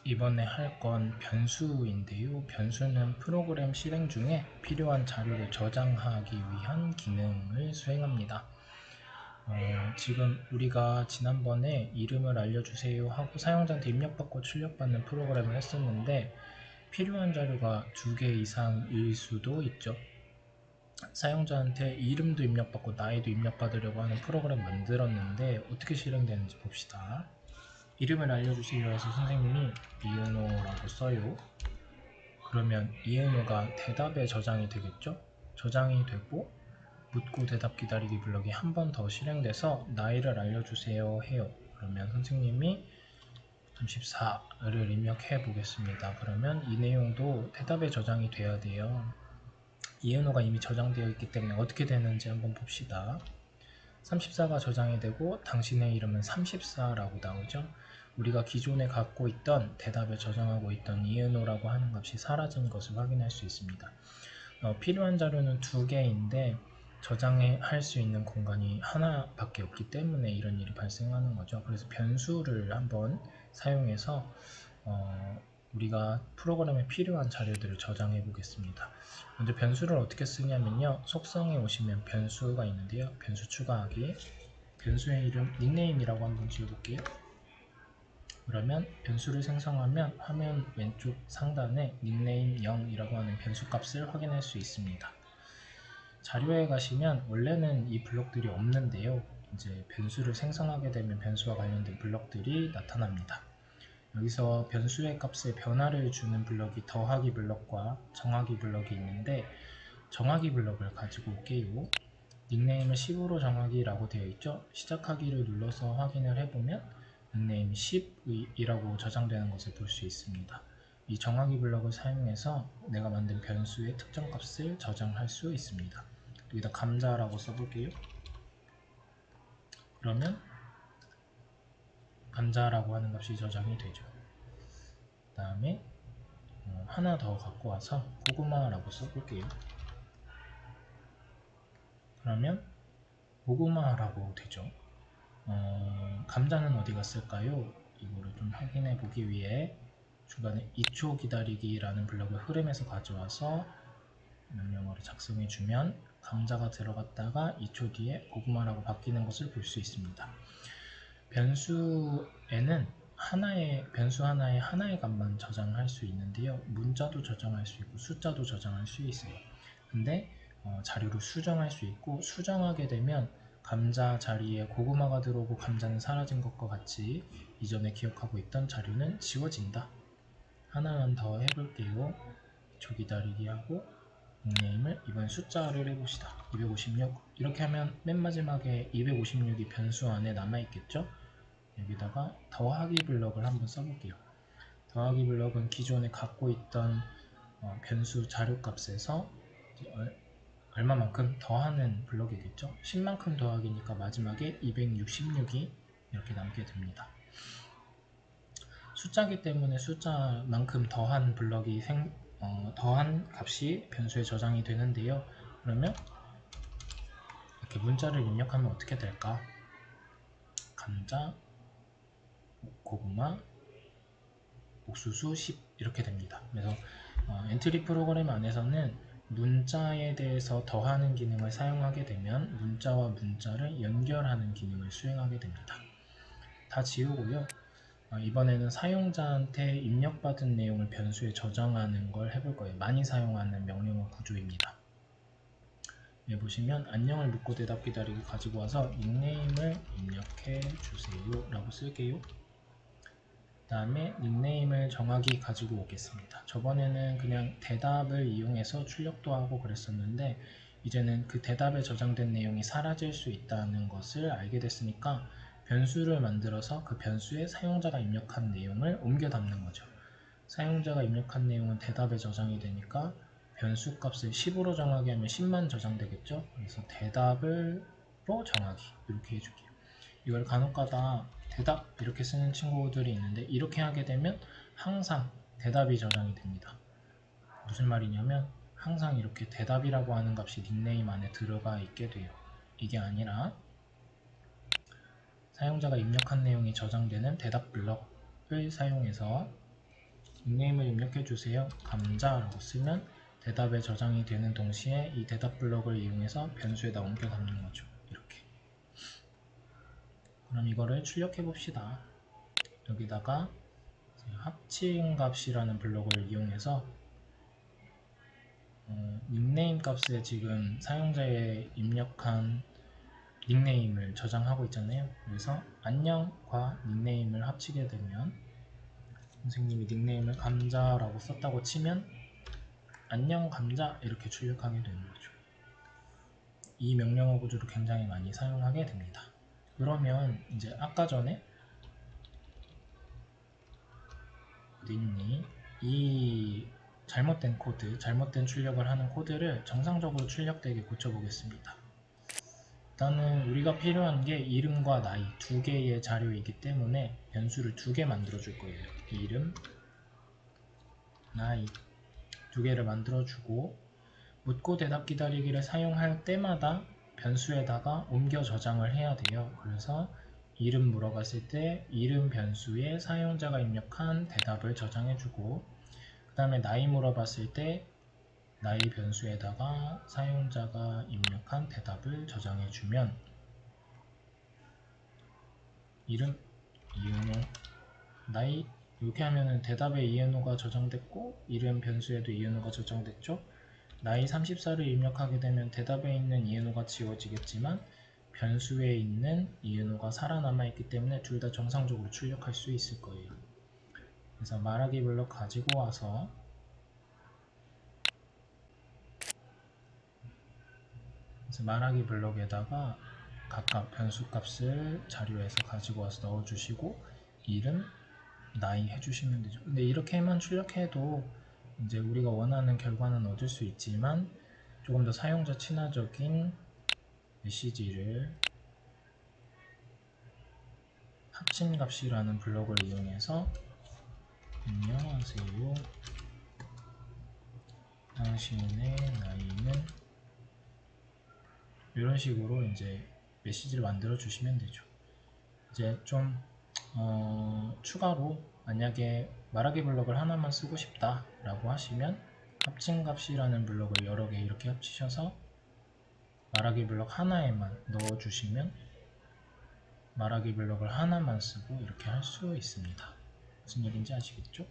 이번에 할 건 변수인데요. 변수는 프로그램 실행 중에 필요한 자료를 저장하기 위한 기능을 수행합니다. 지금 우리가 지난번에 이름을 알려주세요 하고 사용자한테 입력받고 출력받는 프로그램을 했었는데 필요한 자료가 2개 이상일 수도 있죠. 사용자한테 이름도 입력받고 나이도 입력받으려고 하는 프로그램 만들었는데 어떻게 실행되는지 봅시다. 이름을 알려주세요 해서 선생님이 이은호라고 써요. 그러면 이은호가 대답에 저장이 되겠죠? 저장이 되고 묻고 대답 기다리기 블럭이 한 번 더 실행돼서 나이를 알려주세요 해요. 그러면 선생님이 34를 입력해 보겠습니다. 그러면 이 내용도 대답에 저장이 돼야 돼요. 이은호가 이미 저장되어 있기 때문에 어떻게 되는지 한번 봅시다. 34가 저장이 되고 당신의 이름은 34라고 나오죠. 우리가 기존에 갖고 있던 대답에 저장하고 있던 이은호라고 하는 값이 사라진 것을 확인할 수 있습니다. 필요한 자료는 2개인데 저장할 수 있는 공간이 하나밖에 없기 때문에 이런 일이 발생하는 거죠. 그래서 변수를 한번 사용해서 우리가 프로그램에 필요한 자료들을 저장해 보겠습니다. 먼저 변수를 어떻게 쓰냐면요. 속성에 오시면 변수가 있는데요. 변수 추가하기, 변수의 이름 닉네임이라고 한번 지어볼게요. 그러면 변수를 생성하면 화면 왼쪽 상단에 닉네임 0이라고 하는 변수 값을 확인할 수 있습니다. 자료에 가시면 원래는 이 블록들이 없는데요. 이제 변수를 생성하게 되면 변수와 관련된 블록들이 나타납니다. 여기서 변수의 값에 변화를 주는 블럭이 더하기 블럭과 정하기 블럭이 있는데 정하기 블럭을 가지고 올게요. 닉네임을 10으로 정하기라고 되어 있죠. 시작하기를 눌러서 확인을 해보면 닉네임 10이라고 저장되는 것을 볼 수 있습니다. 이 정하기 블럭을 사용해서 내가 만든 변수의 특정 값을 저장할 수 있습니다. 여기다 감자라고 써볼게요. 그러면 감자라고 하는 값이 저장이 되죠. 그 다음에 하나 더 갖고 와서 고구마라고 써볼게요. 그러면 고구마라고 되죠. 감자는 어디 갔을까요? 이거를 좀 확인해 보기 위해 중간에 2초 기다리기라는 블럭을 흐름에서 가져와서 명령어를 작성해 주면 감자가 들어갔다가 2초 뒤에 고구마라고 바뀌는 것을 볼 수 있습니다. 변수에는 변수 하나의 값만 저장할 수 있는데요. 문자도 저장할 수 있고 숫자도 저장할 수 있어요. 근데 자료를 수정할 수 있고 수정하게 되면 감자 자리에 고구마가 들어오고 감자는 사라진 것과 같이 이전에 기억하고 있던 자료는 지워진다. 하나만 더 해볼게요. 초 기다리기 하고 닉네임을 이번 숫자를 해봅시다. 256 이렇게 하면 맨 마지막에 256이 변수 안에 남아있겠죠? 여기다가 더하기 블럭을 한번 써볼게요. 더하기 블럭은 기존에 갖고 있던 변수 자료값에서 얼마만큼 더하는 블럭이겠죠. 10만큼 더하기니까 마지막에 266이 이렇게 남게 됩니다. 숫자기 때문에 숫자만큼 더한 블럭이 더한 값이 변수에 저장이 되는데요. 그러면 이렇게 문자를 입력하면 어떻게 될까? 감자, 고구마, 옥수수 10 이렇게 됩니다. 그래서 엔트리 프로그램 안에서는 문자에 대해서 더하는 기능을 사용하게 되면 문자와 문자를 연결하는 기능을 수행하게 됩니다. 다 지우고요. 이번에는 사용자한테 입력받은 내용을 변수에 저장하는 걸 해볼 거예요. 많이 사용하는 명령어 구조입니다. 여기 보시면 안녕을 묻고 대답 기다리기 가지고 와서 닉네임을 입력해 주세요 라고 쓸게요. 그 다음에 닉네임을 정하기 가지고 오겠습니다. 저번에는 그냥 대답을 이용해서 출력도 하고 그랬었는데 이제는 그 대답에 저장된 내용이 사라질 수 있다는 것을 알게 됐으니까 변수를 만들어서 그 변수에 사용자가 입력한 내용을 옮겨 담는 거죠. 사용자가 입력한 내용은 대답에 저장이 되니까 변수 값을 10으로 정하게 하면 10만 저장되겠죠. 그래서 대답으로 정하기 이렇게 해줄게요. 이걸 간혹가다 대답 이렇게 쓰는 친구들이 있는데 이렇게 하게 되면 항상 대답이 저장이 됩니다. 무슨 말이냐면 항상 이렇게 대답이라고 하는 값이 닉네임 안에 들어가 있게 돼요. 이게 아니라 사용자가 입력한 내용이 저장되는 대답 블럭을 사용해서 닉네임을 입력해 주세요. 감자라고 쓰면 대답에 저장이 되는 동시에 이 대답 블럭을 이용해서 변수에다 옮겨 담는 거죠. 이렇게. 그럼 이거를 출력해 봅시다. 여기다가 합친 값이라는 블록을 이용해서 닉네임 값에 지금 사용자의 입력한 닉네임을 저장하고 있잖아요. 그래서 안녕과 닉네임을 합치게 되면 선생님이 닉네임을 감자라고 썼다고 치면 안녕 감자 이렇게 출력하게 되는 거죠. 이 명령어 구조를 굉장히 많이 사용하게 됩니다. 그러면 이제 아까 전에 어디 있니? 이 잘못된 코드, 잘못된 출력을 하는 코드를 정상적으로 출력되게 고쳐보겠습니다. 일단은 우리가 필요한 게 이름과 나이 두 개의 자료이기 때문에 변수를 두 개 만들어 줄 거예요. 이름, 나이 두 개를 만들어 주고 묻고 대답 기다리기를 사용할 때마다 변수에다가 옮겨 저장을 해야 돼요. 그래서 이름 물어봤을 때 이름 변수에 사용자가 입력한 대답을 저장해 주고 그 다음에 나이 물어봤을 때 나이 변수에다가 사용자가 입력한 대답을 저장해 주면 이름 이은호 나이 이렇게 하면은 대답에 이은호가 저장됐고 이름 변수에도 이은호가 저장됐죠. 나이 34를 입력하게 되면 대답에 있는 이은호가 지워지겠지만 변수에 있는 이은호가 살아남아 있기 때문에 둘 다 정상적으로 출력할 수 있을 거예요. 그래서 말하기 블록 가지고 와서 말하기 블록에다가 각각 변수 값을 자료에서 가지고 와서 넣어주시고 이름, 나이 해주시면 되죠. 근데 이렇게만 출력해도 이제 우리가 원하는 결과는 얻을 수 있지만 조금 더 사용자 친화적인 메시지를 합친값이라는 블록을 이용해서 안녕하세요. 당신의 나이는 이런 식으로 이제 메시지를 만들어 주시면 되죠. 이제 좀 추가로 만약에 말하기 블록을 하나만 쓰고 싶다 라고 하시면 합친값이라는 블록을 여러 개 이렇게 합치셔서 말하기 블록 하나에만 넣어 주시면 말하기 블록을 하나만 쓰고 이렇게 할 수 있습니다. 무슨 얘기인지 아시겠죠?